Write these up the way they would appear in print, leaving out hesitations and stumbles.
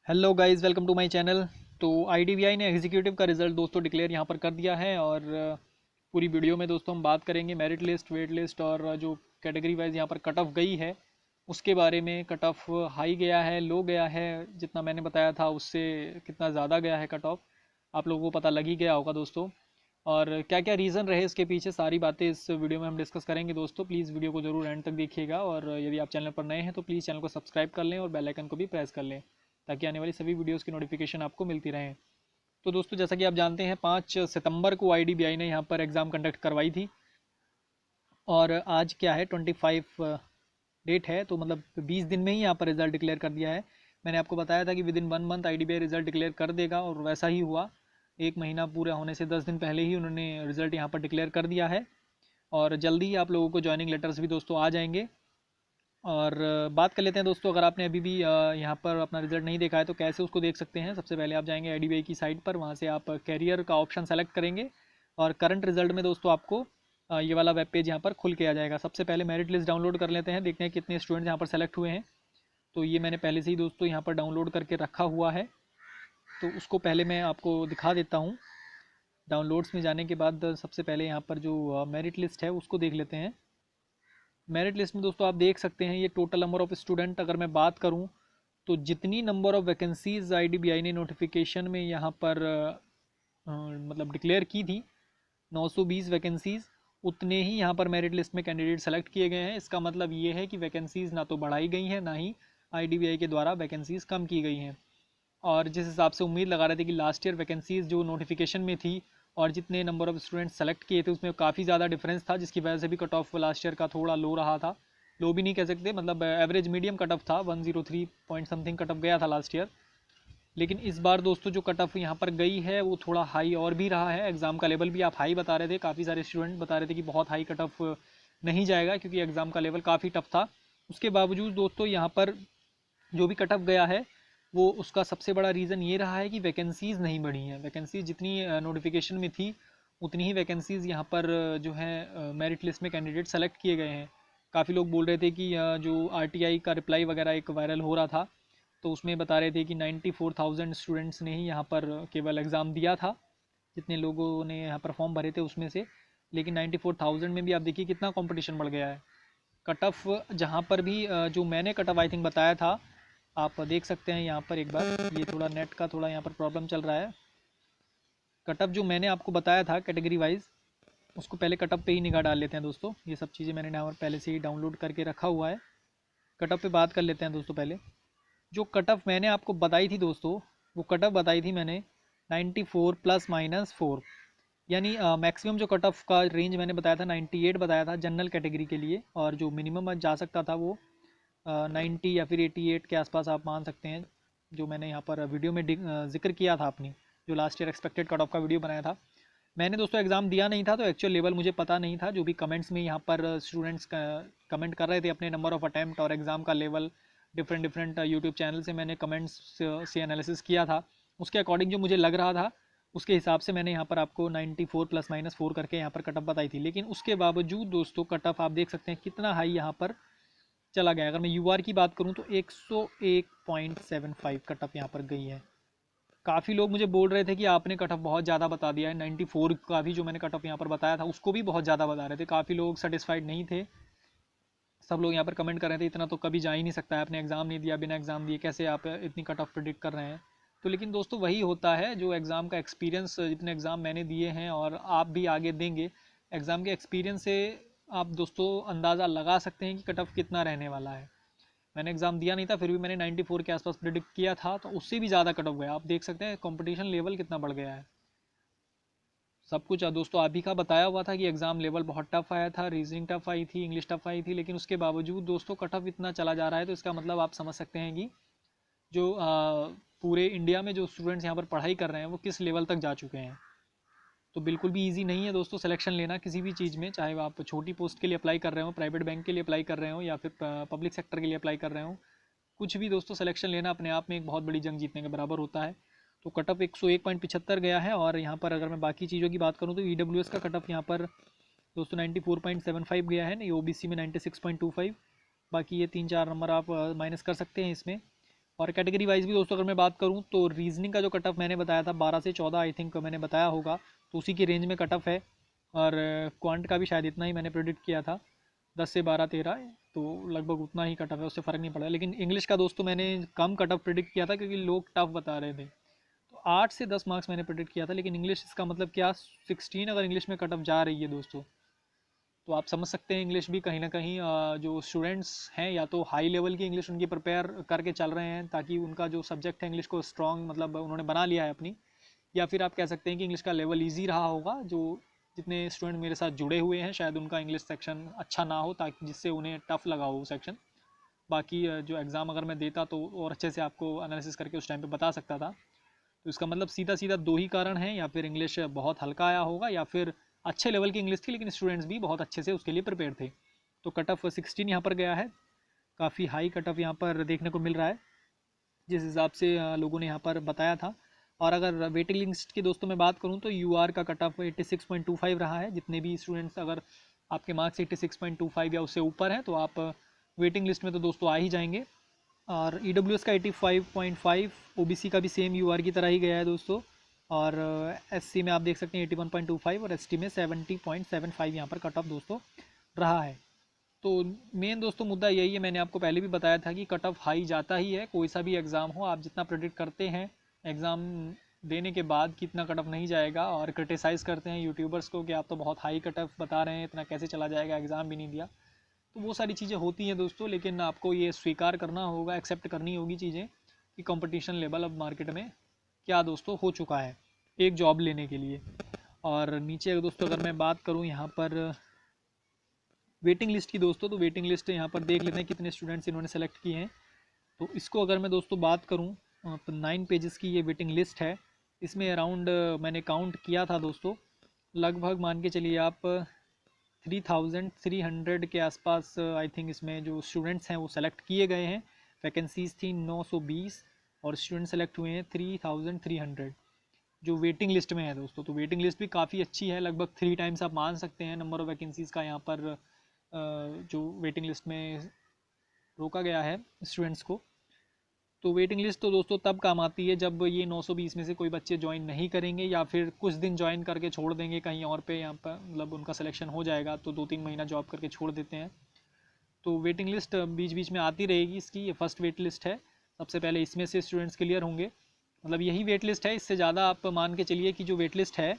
Hello guys, welcome to my channel. तो IDBI ने executive का रिज़ल्ट दोस्तों डिक्लेयर यहाँ पर कर दिया है और पूरी वीडियो में दोस्तों हम बात करेंगे मेरिट लिस्ट, वेट लिस्ट और जो कैटेगरी वाइज यहाँ पर कट ऑफ गई है उसके बारे में। कट ऑफ हाई गया है, लो गया है, जितना मैंने बताया था उससे कितना ज़्यादा गया है कट ऑफ, आप लोगों को पता लग ही गया होगा दोस्तों। और क्या क्या रीज़न रहे इसके पीछे, सारी बातें इस वीडियो में हम डिस्कस करेंगे दोस्तों। प्लीज़ वीडियो को ज़रूर एंड तक देखिएगा और यदि आप चैनल पर नए हैं तो प्लीज़ चैनल को सब्सक्राइब कर लें और बेल आइकन को भी प्रेस कर लें ताकि आने वाली सभी वीडियोस की नोटिफिकेशन आपको मिलती रहें। तो दोस्तों, जैसा कि आप जानते हैं, 5 सितंबर को आईडीबीआई ने यहाँ पर एग्ज़ाम कंडक्ट करवाई थी और आज क्या है, 25 डेट है, तो मतलब 20 दिन में ही यहाँ पर रिज़ल्ट डिक्लेयर कर दिया है। मैंने आपको बताया था कि with in 1 month IDBI result declare कर देगा और वैसा ही हुआ। एक महीना पूरा होने से 10 दिन पहले ही उन्होंने रिज़ल्ट यहाँ पर डिक्लेयर कर दिया है और जल्दी ही आप लोगों को ज्वाइनिंग लेटर्स भी दोस्तों आ जाएंगे। और बात कर लेते हैं दोस्तों, अगर आपने अभी भी यहाँ पर अपना रिजल्ट नहीं देखा है तो कैसे उसको देख सकते हैं। सबसे पहले आप जाएंगे आईडीबीआई की साइट पर, वहाँ से आप कैरियर का ऑप्शन सेलेक्ट करेंगे और करंट रिजल्ट में दोस्तों आपको ये वाला वेब पेज यहाँ पर खुल के आ जाएगा। सबसे पहले मेरिट लिस्ट डाउनलोड कर लेते हैं, देखते हैं कितने स्टूडेंट्स यहाँ पर सेलेक्ट हुए हैं। तो ये मैंने पहले से ही दोस्तों यहाँ पर डाउनलोड करके रखा हुआ है, तो उसको पहले मैं आपको दिखा देता हूँ। डाउनलोड्स में जाने के बाद सबसे पहले यहाँ पर जो मेरिट लिस्ट है उसको देख लेते हैं। मेरिट लिस्ट में दोस्तों आप देख सकते हैं ये टोटल नंबर ऑफ़ स्टूडेंट, अगर मैं बात करूं तो जितनी नंबर ऑफ़ वैकेंसीज़ आईडीबीआई ने नोटिफिकेशन में यहाँ पर मतलब डिक्लेयर की थी, 920 वैकेंसीज़, उतने ही यहाँ पर मेरिट लिस्ट में कैंडिडेट सेलेक्ट किए गए हैं। इसका मतलब ये है कि वैकेंसीज़ ना तो बढ़ाई गई हैं, ना ही आईडीबीआई के द्वारा वैकेंसीज़ कम की गई हैं। और जिस हिसाब से उम्मीद लगा रहे थे कि लास्ट ईयर वैकेंसीज़ जो नोटिफिकेशन में थी और जितने नंबर ऑफ़ स्टूडेंट सेलेक्ट किए थे उसमें काफ़ी ज़्यादा डिफरेंस था, जिसकी वजह से भी कट ऑफ लास्ट ईयर का थोड़ा लो रहा था। लो भी नहीं कह सकते, मतलब एवरेज मीडियम कट ऑफ था, 103 पॉइंट समथिंग कट ऑफ गया था लास्ट ईयर। लेकिन इस बार दोस्तों जो कट ऑफ यहाँ पर गई है वो थोड़ा हाई और भी रहा है। एग्ज़ाम का लेवल भी आप हाई बता रहे थे, काफ़ी सारे स्टूडेंट बता रहे थे कि बहुत हाई कट ऑफ नहीं जाएगा क्योंकि एग्ज़ाम का लेवल काफ़ी टफ था। उसके बावजूद दोस्तों यहाँ पर जो भी कट ऑफ गया है वो उसका सबसे बड़ा रीज़न ये रहा है कि वैकेंसीज़ नहीं बढ़ी हैं। वैकेंसीज जितनी नोटिफिकेशन में थी उतनी ही वैकेंसीज़ यहाँ पर जो है मेरिट लिस्ट में कैंडिडेट सेलेक्ट किए गए हैं। काफ़ी लोग बोल रहे थे कि जो आरटीआई का रिप्लाई वगैरह एक वायरल हो रहा था, तो उसमें बता रहे थे कि 94,000 स्टूडेंट्स ने ही यहाँ पर केवल एग्ज़ाम दिया था, जितने लोगों ने यहाँ पर फॉर्म भरे थे उसमें से। लेकिन 94,000 में भी आप देखिए कितना कंपटीशन बढ़ गया है। कट ऑफ जहाँ पर भी जो मैंने कट ऑफ आई थिंक बताया था, आप देख सकते हैं यहाँ पर एक बार, ये थोड़ा नेट का थोड़ा यहाँ पर प्रॉब्लम चल रहा है। कट ऑफ जो मैंने आपको बताया था कैटेगरी वाइज, उसको पहले कट ऑफ पे ही निगाह डाल लेते हैं दोस्तों। ये सब चीज़ें मैंने यहाँ पर पहले से ही डाउनलोड करके रखा हुआ है। कट ऑफ पे बात कर लेते हैं दोस्तों। पहले जो कट ऑफ मैंने आपको बताई थी दोस्तों, वो कट ऑफ बताई थी मैंने 94 प्लस माइनस 4, यानी मैक्सिमम जो कट ऑफ का रेंज मैंने बताया था 98 बताया था जनरल कैटेगरी के लिए, और जो मिनिमम जा सकता था वो 90 या फिर 88 के आसपास आप मान सकते हैं, जो मैंने यहाँ पर वीडियो में जिक्र किया था अपनी, जो last year expected cut off का वीडियो बनाया था। मैंने दोस्तों एग्ज़ाम दिया नहीं था तो एक्चुअल लेवल मुझे पता नहीं था। जो भी कमेंट्स में यहाँ पर स्टूडेंट्स कमेंट कर रहे थे अपने नंबर ऑफ़ अटैम्प्ट और एग्ज़ाम का level, different different YouTube channel से मैंने कमेंट्स से एनालिसिस किया था, उसके अकॉर्डिंग जो मुझे लग रहा था उसके हिसाब से मैंने यहाँ पर आपको 94 प्लस माइनस 4 करके यहाँ पर कट ऑफ बताई थी। लेकिन उसके बावजूद दोस्तों कट ऑफ आप देख सकते हैं कितना हाई यहाँ पर चला गया। अगर मैं यूआर की बात करूँ तो 101.75 कट ऑफ यहाँ पर गई है। काफ़ी लोग मुझे बोल रहे थे कि आपने कट ऑफ बहुत ज़्यादा बता दिया है, 94 का भी जो मैंने कट ऑफ यहाँ पर बताया था उसको भी बहुत ज़्यादा बता रहे थे। काफ़ी लोग सेटिस्फाइड नहीं थे, सब लोग यहाँ पर कमेंट कर रहे थे इतना तो कभी जा ही नहीं सकता है, आपने एग्ज़ाम नहीं दिया, बिना एग्ज़ाम दिए कैसे आप इतनी कट ऑफ प्रिडिक्ट कर रहे हैं। तो लेकिन दोस्तों वही होता है, जो एग्ज़ाम का एक्सपीरियंस, जितने एग्ज़ाम मैंने दिए हैं और आप भी आगे देंगे, एग्ज़ाम के एक्सपीरियंस से आप दोस्तों अंदाज़ा लगा सकते हैं कि कट ऑफ कितना रहने वाला है। मैंने एग्ज़ाम दिया नहीं था फिर भी मैंने 94 के आसपास प्रिडिक्ट किया था, तो उससे भी ज़्यादा कट ऑफ गया। आप देख सकते हैं कंपटीशन लेवल कितना बढ़ गया है। सब कुछ दोस्तों आप ही का बताया हुआ था कि एग्ज़ाम लेवल बहुत टफ आया था, रीजनिंग टफ आई थी, इंग्लिश टफ आई थी, लेकिन उसके बावजूद दोस्तों कट ऑफ इतना चला जा रहा है। तो इसका मतलब आप समझ सकते हैं कि जो पूरे इंडिया में जो स्टूडेंट्स यहाँ पर पढ़ाई कर रहे हैं वो किस लेवल तक जा चुके हैं। तो बिल्कुल भी इजी नहीं है दोस्तों सिलेक्शन लेना किसी भी चीज़ में, चाहे आप छोटी पोस्ट के लिए अप्लाई कर रहे हो, प्राइवेट बैंक के लिए अप्लाई कर रहे हो, या फिर पब्लिक सेक्टर के लिए अप्लाई कर रहे हो। कुछ भी दोस्तों सिलेक्शन लेना अपने आप में एक बहुत बड़ी जंग जीतने के बराबर होता है। तो कट ऑफ 101.75 गया है। और यहाँ पर अगर मैं बाकी चीज़ों की बात करूँ तो EWS का कट ऑफ यहाँ पर दोस्तों 94.75 गया है, नहीं OBC में 96.25। बाकी ये 3-4 नंबर आप माइनस कर सकते हैं इसमें। और कैटेगरी वाइज भी दोस्तों अगर मैं बात करूँ तो रीजनिंग का जो कट ऑफ मैंने बताया था 12 से 14 आई थिंक मैंने बताया होगा, तो उसी की रेंज में कट ऑफ है। और क्वांट का भी शायद इतना ही मैंने प्रेडिक्ट किया था, 10 से 12 13, तो लगभग उतना ही कट ऑफ है, उससे फ़र्क नहीं पड़ा। लेकिन इंग्लिश का दोस्तों मैंने कम कट ऑफ प्रेडिक्ट किया था क्योंकि लोग टफ बता रहे थे, तो 8 से 10 मार्क्स मैंने प्रेडिक्ट किया था। लेकिन इंग्लिश इसका मतलब क्या, 16 अगर इंग्लिश में कट ऑफ जा रही है दोस्तों, तो आप समझ सकते हैं इंग्लिश भी कहीं ना कहीं जो स्टूडेंट्स हैं या तो हाई लेवल की इंग्लिश उनकी प्रिपेयर करके चल रहे हैं ताकि उनका जो सब्जेक्ट है इंग्लिश को स्ट्रॉन्ग मतलब उन्होंने बना लिया है अपनी, या फिर आप कह सकते हैं कि इंग्लिश का लेवल ईजी रहा होगा। जो जितने स्टूडेंट मेरे साथ जुड़े हुए हैं शायद उनका इंग्लिश सेक्शन अच्छा ना हो, ताकि जिससे उन्हें टफ लगा हो वो सेक्शन। बाकी जो एग्ज़ाम अगर मैं देता तो और अच्छे से आपको एनालिसिस करके उस टाइम पे बता सकता था। तो इसका मतलब सीधा सीधा दो ही कारण हैं, या फिर इंग्लिश बहुत हल्का आया होगा या फिर अच्छे लेवल की इंग्लिश थी लेकिन स्टूडेंट्स भी बहुत अच्छे से उसके लिए प्रिपेयर थे। तो कट ऑफ 16 यहाँ पर गया है, काफ़ी हाई कट ऑफ यहाँ पर देखने को मिल रहा है जिस हिसाब से लोगों ने यहाँ पर बताया था। और अगर वेटिंग लिस्ट की दोस्तों मैं बात करूँ तो यूआर का कट ऑफ 86.25 रहा है। जितने भी स्टूडेंट्स अगर आपके मार्क्स 86.25 या उससे ऊपर हैं तो आप वेटिंग लिस्ट में तो दोस्तों आ ही जाएंगे। और ई डब्ल्यू एस का 85.5, ओ बी सी का भी सेम यू आर की तरह ही गया है दोस्तों। और एस सी में आप देख सकते हैं 81.25 और एस टी में 70.75 यहाँ पर कट ऑफ दोस्तों रहा है। तो मेन दोस्तों मुद्दा यही है, मैंने आपको पहले भी बताया था कि कट ऑफ हाई जाता ही है, कोई सा भी एग्ज़ाम हो। आप जितना प्रेडिक्ट करते हैं एग्ज़ाम देने के बाद कितना कट ऑफ नहीं जाएगा, और क्रिटिसाइज़ करते हैं यूट्यूबर्स को कि आप तो बहुत हाई कट ऑफ बता रहे हैं, इतना कैसे चला जाएगा, एग्ज़ाम भी नहीं दिया। तो वो सारी चीज़ें होती हैं दोस्तों, लेकिन आपको ये स्वीकार करना होगा, एक्सेप्ट करनी होगी चीज़ें कि कंपटीशन लेवल अब मार्केट में क्या दोस्तों हो चुका है एक जॉब लेने के लिए। और नीचे दोस्तों अगर मैं बात करूँ यहाँ पर वेटिंग लिस्ट की दोस्तों, तो वेटिंग लिस्ट यहाँ पर देख लेते हैं कितने स्टूडेंट्स इन्होंने सेलेक्ट किए हैं। तो इसको अगर मैं दोस्तों बात करूँ तो 9 पेजेस की ये वेटिंग लिस्ट है। इसमें अराउंड मैंने काउंट किया था दोस्तों, लगभग मान के चलिए आप 3300 के आसपास आई थिंक इसमें जो स्टूडेंट्स हैं वो सेलेक्ट किए गए हैं। वैकेंसीज़ थी 920 और स्टूडेंट सेलेक्ट हुए हैं 3300 जो वेटिंग लिस्ट में है दोस्तों। तो वेटिंग लिस्ट भी काफ़ी अच्छी है, लगभग 3 टाइम्स आप मान सकते हैं नंबर ऑफ़ वैकेंसीज़ का यहाँ पर जो वेटिंग लिस्ट में रोका गया है स्टूडेंट्स को। तो वेटिंग लिस्ट तो दोस्तों तब काम आती है जब ये 920 में से कोई बच्चे ज्वाइन नहीं करेंगे या फिर कुछ दिन ज्वाइन करके छोड़ देंगे कहीं और पे, यहाँ पर मतलब उनका सिलेक्शन हो जाएगा तो 2-3 महीना जॉब करके छोड़ देते हैं। तो वेटिंग लिस्ट बीच बीच में आती रहेगी इसकी, ये फर्स्ट वेट लिस्ट है। सबसे पहले इसमें से स्टूडेंट्स क्लियर होंगे, मतलब यही वेट लिस्ट है, इससे ज़्यादा आप मान के चलिए कि जो वेट लिस्ट है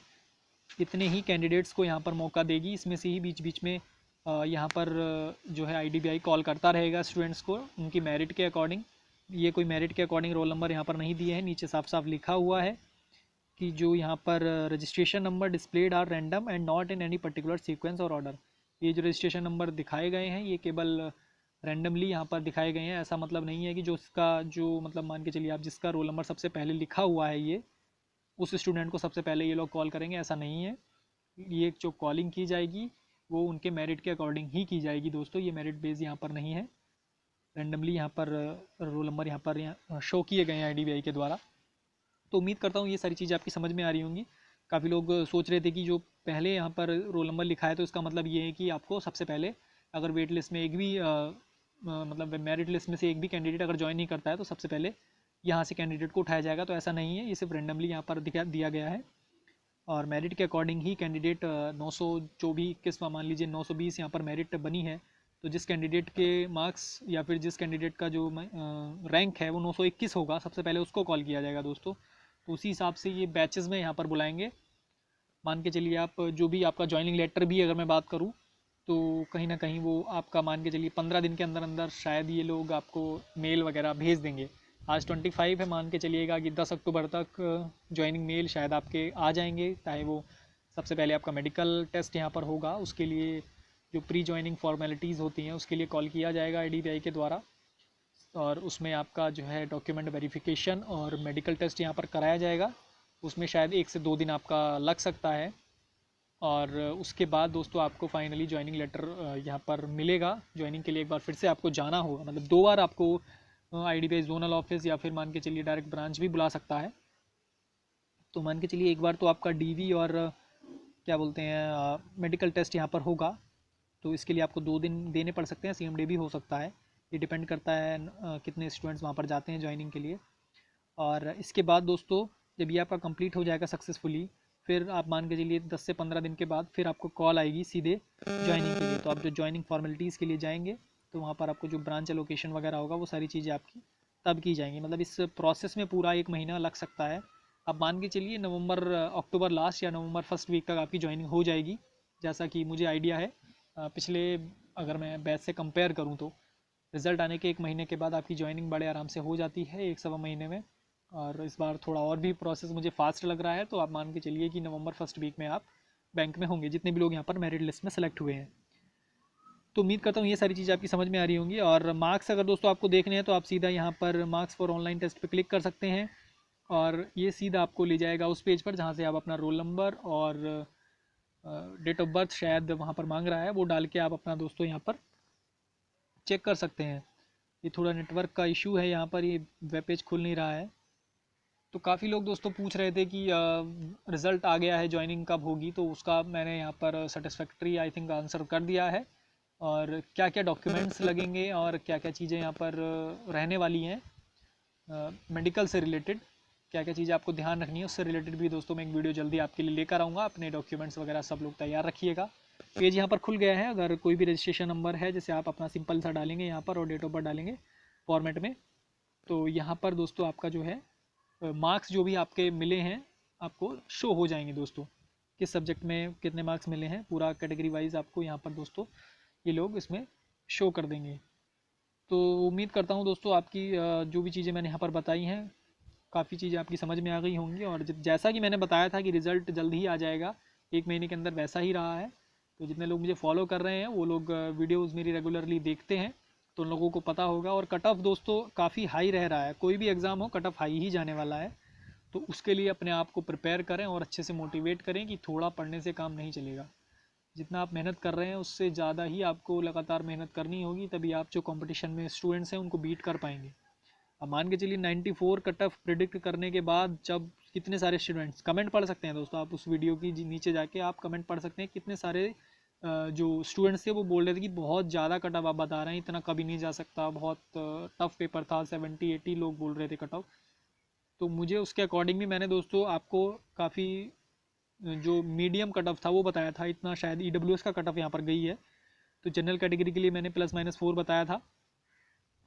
इतने ही कैंडिडेट्स को यहाँ पर मौका देगी। इसमें से ही बीच बीच में यहाँ पर जो है IDBI कॉल करता रहेगा स्टूडेंट्स को उनकी मेरिट के अकॉर्डिंग। ये कोई मेरिट के अकॉर्डिंग रोल नंबर यहाँ पर नहीं दिए हैं, नीचे साफ साफ लिखा हुआ है कि जो यहाँ पर registration number displayed are random and not in any particular sequence और ऑर्डर। ये जो रजिस्ट्रेशन नंबर दिखाए गए हैं ये केवल रैंडमली यहाँ पर दिखाए गए हैं। ऐसा मतलब नहीं है कि जो इसका जो मतलब मान के चलिए आप जिसका रोल नंबर सबसे पहले लिखा हुआ है ये उस स्टूडेंट को सबसे पहले ये लोग कॉल करेंगे, ऐसा नहीं है। ये जो कॉलिंग की जाएगी वो उनके मेरिट के अकॉर्डिंग ही की जाएगी दोस्तों, ये मेरिट बेस यहाँ पर नहीं है। रैंडमली यहाँ पर रोल नंबर यहाँ पर शो किए गए हैं IDBI के द्वारा। तो उम्मीद करता हूँ ये सारी चीज़ें आपकी समझ में आ रही होंगी। काफ़ी लोग सोच रहे थे कि जो पहले यहाँ पर रोल नंबर लिखा है तो इसका मतलब ये है कि आपको सबसे पहले अगर वेट लिस्ट में एक भी मतलब मेरिट लिस्ट में से एक भी कैंडिडेट अगर ज्वाइन नहीं करता है तो सबसे पहले यहाँ से कैंडिडेट को उठाया जाएगा। तो ऐसा नहीं है, ये सिर्फ रेंडमली यहाँ पर दिया गया है और मेरिट के अकॉर्डिंग ही कैंडिडेट 900 जो भी किस मान लीजिए 920 यहाँ पर मेरिट बनी है, तो जिस कैंडिडेट के मार्क्स या फिर जिस कैंडिडेट का जो रैंक है वो 921 होगा सबसे पहले उसको कॉल किया जाएगा दोस्तों। तो उसी हिसाब से ये बैचेस में यहाँ पर बुलाएंगे। मान के चलिए आप जो भी आपका ज्वाइनिंग लेटर भी अगर मैं बात करूँ तो कहीं ना कहीं वो आपका मान के चलिए 15 दिन के अंदर अंदर शायद ये लोग आपको मेल वगैरह भेज देंगे। आज 25 है, मान के चलिएगा कि 10 अक्टूबर तक ज्वाइनिंग मेल शायद आपके आ जाएंगे। चाहे वो सबसे पहले आपका मेडिकल टेस्ट यहाँ पर होगा, उसके लिए जो प्री ज्वाइनिंग फॉर्मेलिटीज़ होती हैं उसके लिए कॉल किया जाएगा IDBI के द्वारा, और उसमें आपका जो है डॉक्यूमेंट वेरिफिकेशन और मेडिकल टेस्ट यहाँ पर कराया जाएगा। उसमें शायद 1 से 2 दिन आपका लग सकता है। और उसके बाद दोस्तों आपको फाइनली ज्वाइनिंग लेटर यहाँ पर मिलेगा। ज्वाइनिंग के लिए एक बार फिर से आपको जाना होगा, मतलब 2 बार आपको IDBI जोनल ऑफिस या फिर मान के चलिए डायरेक्ट ब्रांच भी बुला सकता है। तो मान के चलिए एक बार तो आपका DV और क्या बोलते हैं मेडिकल टेस्ट यहाँ पर होगा, तो इसके लिए आपको 2 दिन देने पड़ सकते हैं, CMD भी हो सकता है। ये डिपेंड करता है कितने स्टूडेंट्स वहाँ पर जाते हैं ज्वाइनिंग के लिए। और इसके बाद दोस्तों जब ये आपका कंप्लीट हो जाएगा सक्सेसफुली, फिर आप मान के चलिए 10 से 15 दिन के बाद फिर आपको कॉल आएगी सीधे ज्वाइनिंग के लिए। तो आप जो ज्वाइनिंग फॉर्मेलिटीज़ के लिए जाएंगे तो वहाँ पर आपको जो ब्रांच एलोकेशन वगैरह होगा वो सारी चीज़ें आपकी तब की जाएंगी। मतलब इस प्रोसेस में पूरा 1 महीना लग सकता है। आप मान के चलिए नवंबर अक्टूबर लास्ट या नवंबर फर्स्ट वीक तक आपकी ज्वाइनिंग हो जाएगी, जैसा कि मुझे आइडिया है। पिछले अगर मैं बैच से कंपेयर करूँ तो रिज़ल्ट आने के 1 महीने के बाद आपकी ज्वाइनिंग बड़े आराम से हो जाती है 1 सवा महीने में। और इस बार थोड़ा और भी प्रोसेस मुझे फास्ट लग रहा है, तो आप मान के चलिए कि नवंबर फर्स्ट वीक में आप बैंक में होंगे, जितने भी लोग यहाँ पर मेरिट लिस्ट में सेलेक्ट हुए हैं। तो उम्मीद करता हूँ ये सारी चीज़ें आपकी समझ में आ रही होंगी। और मार्क्स अगर दोस्तों आपको देखने हैं तो आप सीधा यहाँ पर मार्क्स फॉर ऑनलाइन टेस्ट पे क्लिक कर सकते हैं, और ये सीधा आपको ले जाएगा उस पेज पर जहाँ से आप अपना रोल नंबर और डेट ऑफ बर्थ शायद वहाँ पर मांग रहा है, वो डाल के आप अपना दोस्तों यहाँ पर चेक कर सकते हैं। ये थोड़ा नेटवर्क का इशू है, यहाँ पर ये वेब पेज खुल नहीं रहा है। तो काफ़ी लोग दोस्तों पूछ रहे थे कि रिज़ल्ट आ गया है, ज्वाइनिंग कब होगी, तो उसका मैंने यहाँ पर सेटिस्फैक्ट्री आई थिंक आंसर कर दिया है। और क्या क्या डॉक्यूमेंट्स लगेंगे और क्या क्या चीज़ें यहाँ पर रहने वाली हैं मेडिकल से रिलेटेड, क्या क्या चीज़ें आपको ध्यान रखनी है उससे रिलेटेड भी दोस्तों मैं एक वीडियो जल्दी आपके लिए लेकर आऊँगा। अपने डॉक्यूमेंट्स वगैरह सब लोग तैयार रखिएगा। पेज यहाँ पर खुल गया है। अगर कोई भी रजिस्ट्रेशन नंबर है जैसे आप अपना सिंपल सा डालेंगे यहाँ पर और डेट ऑफ बर्थ डालेंगे फॉर्मेट में, तो यहाँ पर दोस्तों आपका जो है मार्क्स जो भी आपके मिले हैं आपको शो हो जाएंगे दोस्तों, किस सब्जेक्ट में कितने मार्क्स मिले हैं पूरा कैटेगरी वाइज आपको यहाँ पर दोस्तों ये लोग इसमें शो कर देंगे। तो उम्मीद करता हूँ दोस्तों आपकी जो भी चीज़ें मैंने यहाँ पर बताई हैं काफ़ी चीज़ें आपकी समझ में आ गई होंगी। और जैसा कि मैंने बताया था कि रिज़ल्ट जल्द ही आ जाएगा 1 महीने के अंदर, वैसा ही रहा है। तो जितने लोग मुझे फॉलो कर रहे हैं वो लोग वीडियोज़ मेरी रेगुलरली देखते हैं, तो उन लोगों को पता होगा। और कट ऑफ दोस्तों काफ़ी हाई रह रहा है, कोई भी एग्ज़ाम हो कट ऑफ हाई ही जाने वाला है। तो उसके लिए अपने आप को प्रिपेयर करें और अच्छे से मोटिवेट करें कि थोड़ा पढ़ने से काम नहीं चलेगा। जितना आप मेहनत कर रहे हैं उससे ज़्यादा ही आपको लगातार मेहनत करनी होगी, तभी आप जो कंपटीशन में स्टूडेंट्स हैं उनको बीट कर पाएंगे। अब मान के चलिए 94 कट ऑफ प्रिडिक्ट करने के बाद जब कितने सारे स्टूडेंट्स कमेंट पढ़ सकते हैं दोस्तों, आप उस वीडियो की नीचे जाके आप कमेंट पढ़ सकते हैं कितने सारे जो स्टूडेंट्स थे वो बोल रहे थे कि बहुत ज़्यादा कट ऑफ आप बता रहे हैं, इतना कभी नहीं जा सकता, बहुत टफ पेपर था, 70-80 लोग बोल रहे थे कट ऑफ। तो मुझे उसके अकॉर्डिंग भी मैंने दोस्तों आपको काफ़ी जो मीडियम कट ऑफ था वो बताया था, इतना शायद EWS का कट ऑफ यहाँ पर गई है। तो जनरल कैटेगरी के लिए मैंने +-4 बताया था।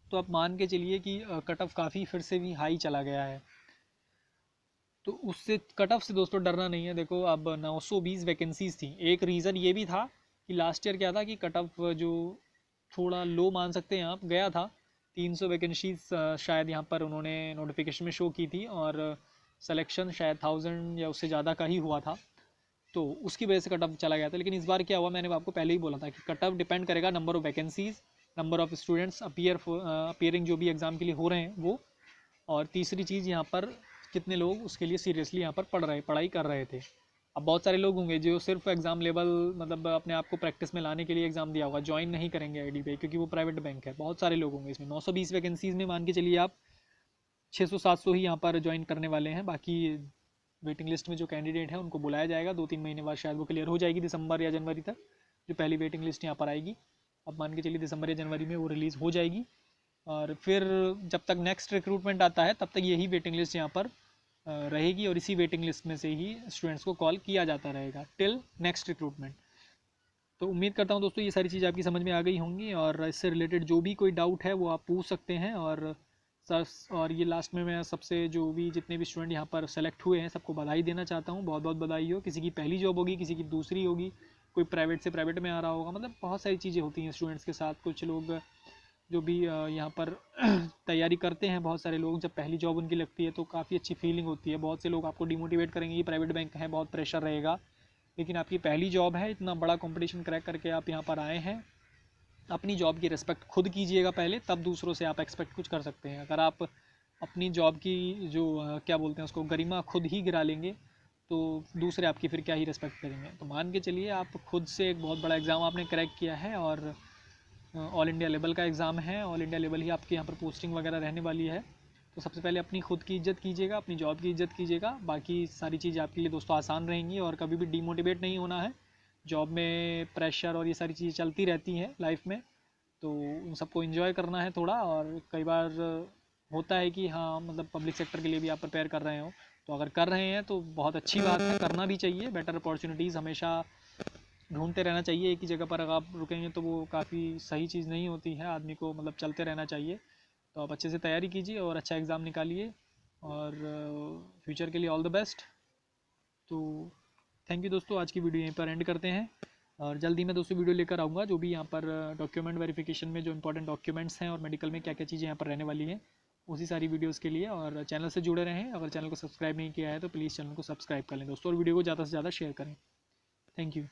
तो आप मान के चलिए कि कट ऑफ काफ़ी फिर से भी हाई चला गया है। तो उससे कट ऑफ से दोस्तों डरना नहीं है। देखो अब 920 वैकेंसीज़ थी, एक रीज़न ये भी था कि लास्ट ईयर क्या था कि कट ऑफ जो थोड़ा लो मान सकते हैं आप गया था। 300 वैकेंसीज शायद यहाँ पर उन्होंने नोटिफिकेशन में शो की थी, और सिलेक्शन शायद 1000 या उससे ज़्यादा का ही हुआ था। तो उसकी वजह से कट ऑफ चला गया था। लेकिन इस बार क्या हुआ, मैंने आपको पहले ही बोला था कि कट ऑफ डिपेंड करेगा number of vacancies, number of students appearing जो भी एग्ज़ाम के लिए हो रहे हैं वो, और तीसरी चीज़ यहाँ पर कितने लोग उसके लिए सीरियसली यहाँ पर पढ़ाई कर रहे थे। अब बहुत सारे लोग होंगे जो सिर्फ एग्ज़ाम लेवल मतलब अपने आप को प्रैक्टिस में लाने के लिए एग्ज़ाम दिया होगा, ज्वाइन नहीं करेंगे IDBI क्योंकि वो प्राइवेट बैंक है। बहुत सारे लोग होंगे इसमें, 920 वैकेंसीज़ में मान के चलिए आप 600-700 ही यहाँ पर ज्वाइन करने वाले हैं। बाकी वेटिंग लिस्ट में जो कैंडिडेट है उनको बुलाया जाएगा, 2-3 महीने बाद शायद वो क्लियर हो जाएगी, दिसंबर या जनवरी तक जो पहली वेटिंग लिस्ट यहाँ पर आएगी। अब मान के चलिए दिसंबर या जनवरी में वो रिलीज़ हो जाएगी, और फिर जब तक नेक्स्ट रिक्रूटमेंट आता है तब तक यही वेटिंग लिस्ट यहाँ पर रहेगी, और इसी वेटिंग लिस्ट में से ही स्टूडेंट्स को कॉल किया जाता रहेगा टिल नेक्स्ट रिक्रूटमेंट। तो उम्मीद करता हूँ दोस्तों ये सारी चीज़ें आपकी समझ में आ गई होंगी, और इससे रिलेटेड जो भी कोई डाउट है वो आप पूछ सकते हैं। और ये लास्ट में मैं सबसे जो भी जितने भी स्टूडेंट यहाँ पर सेलेक्ट हुए हैं सबको बधाई देना चाहता हूँ, बहुत बहुत बधाई हो। किसी की पहली जॉब होगी, किसी की दूसरी होगी, कोई प्राइवेट से प्राइवेट में आ रहा होगा, मतलब बहुत सारी चीज़ें होती हैं स्टूडेंट्स के साथ। कुछ लोग जो भी यहाँ पर तैयारी करते हैं, बहुत सारे लोग जब पहली जॉब उनकी लगती है तो काफ़ी अच्छी फीलिंग होती है। बहुत से लोग आपको डिमोटिवेट करेंगे कि प्राइवेट बैंक है, बहुत प्रेशर रहेगा, लेकिन आपकी पहली जॉब है, इतना बड़ा कंपटीशन क्रैक करके आप यहाँ पर आए हैं। अपनी जॉब की रिस्पेक्ट खुद कीजिएगा पहले, तब दूसरों से आप एक्सपेक्ट कुछ कर सकते हैं। अगर आप अपनी जॉब की जो क्या बोलते हैं उसको गरिमा खुद ही गिरा लेंगे तो दूसरे आपकी फिर क्या ही रिस्पेक्ट करेंगे। तो मान के चलिए आप खुद से एक बहुत बड़ा एग्ज़ाम आपने क्रैक किया है, और ऑल इंडिया लेवल का एग्ज़ाम है, ऑल इंडिया लेवल ही आपके यहाँ पर पोस्टिंग वगैरह रहने वाली है। तो सबसे पहले अपनी खुद की इज़्ज़त कीजिएगा, अपनी जॉब की इज़्ज़त कीजिएगा, बाकी सारी चीज़ें आपके लिए दोस्तों आसान रहेंगी। और कभी भी डीमोटिवेट नहीं होना है, जॉब में प्रेशर और ये सारी चीज़ें चलती रहती हैं लाइफ में, तो उन सबको एंजॉय करना है थोड़ा। और कई बार होता है कि हाँ मतलब पब्लिक सेक्टर के लिए भी आप प्रिपेयर कर रहे हो, तो अगर कर रहे हैं तो बहुत अच्छी बात है, करना भी चाहिए। बेटर अपॉर्चुनिटीज़ हमेशा ढूंढते रहना चाहिए। एक ही जगह पर अगर आप रुकेंगे तो वो काफ़ी सही चीज़ नहीं होती है, आदमी को मतलब चलते रहना चाहिए। तो आप अच्छे से तैयारी कीजिए और अच्छा एग्ज़ाम निकालिए, और फ्यूचर के लिए ऑल द बेस्ट। तो थैंक यू दोस्तों, आज की वीडियो यहीं पर एंड करते हैं। और जल्दी मैं दोस्तों वीडियो लेकर आऊँगा जो भी यहाँ पर डॉक्यूमेंट वेरिफिकेशन में जो इंपॉर्टेंट डॉक्यूमेंट्स हैं और मेडिकल में क्या क्या चीज़ें यहाँ पर रहने वाली हैं, उसी सारी वीडियोस के लिए। और चैनल से जुड़े रहें। अगर चैनल को सब्सक्राइब नहीं किया है तो प्लीज़ चैनल को सब्सक्राइब कर लें दोस्तों, और वीडियो को ज़्यादा से ज़्यादा शेयर करें। Thank you.